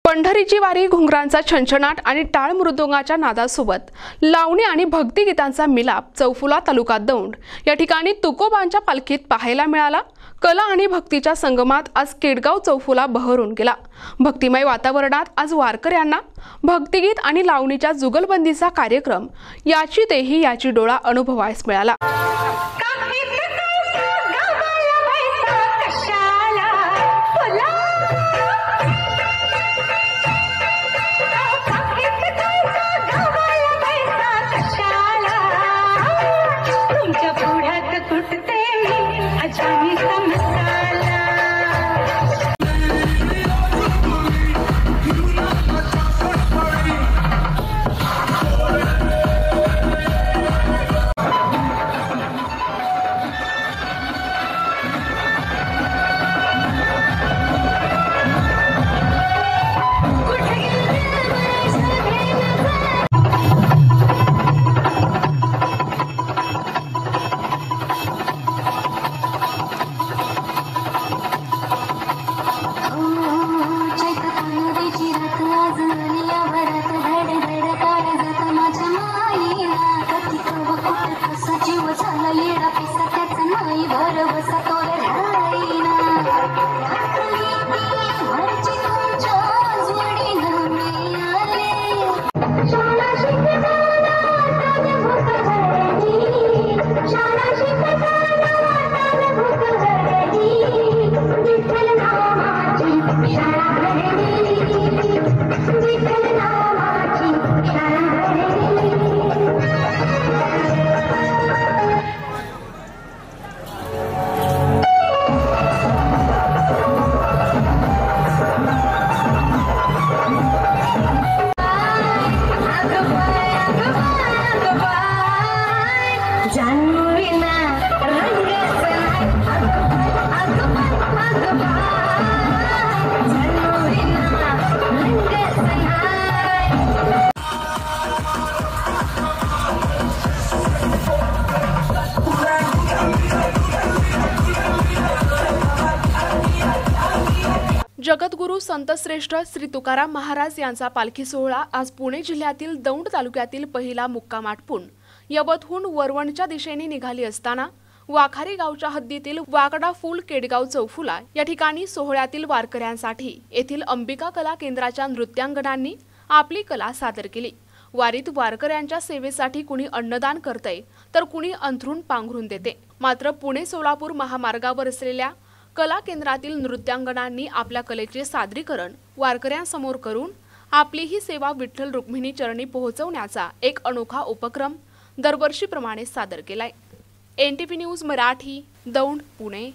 पंढरीची वारी घुंगरांचा छंछनाट आणि टाळ मृदुंगाच्या नादासोबत लावणी आणि भक्तिगीतांचा मिलाप चौफुला तालुका दौंड या ठिकाणी तुकोबांच्या पालखीत पाहायला मिळाला। कला आणि भक्तीच्या संगमात आज केडगाव चौफुला बहरून गेला। भक्तिमय वातावरणात आज वारकऱ्यांना भक्तिगीत आणि लावणीच्या जुगलबंदीचा कार्यक्रम याची देही याची डोळा अनुभवायस मिळाला। जगद्गुरु संतश्रेष्ठ श्री तुकाराम महाराज यांचा पालखी सोहळा आज पुणे जिल्ह्यातील दौंड तालुक्यातील पहिला मुक्काम आटपून यवतहून वरवणच्या दिशेने निघाली असताना वाखारी गावच्या हद्दीतील वाकडा फूल केडगाव चौफुला या ठिकाणी सोहळ्यातील वारकऱ्यांसाठी येथील अंबिका कला केंद्राच्या नृत्यांगनांनी आपली कला सादर केली। वारीत वारकऱ्यांच्या सेवेसाठी कुणी अन्नदान करते तर कुणी अंथरूण पांघरून देते। मात्र पुणे सोलापूर महामार्गावर असलेल्या कला केंद्रातील नृत्यांगनांनी आपल्या कलेचे सादरीकरण वारकऱ्यांसमोर करून आपली ही सेवा विठ्ठल रुक्मिणी चरणी पोहोचवण्याचा एक अनोखा उपक्रम दरवर्षीप्रमाणे सादर केलाय। NTV news Marathi, Daund, Pune.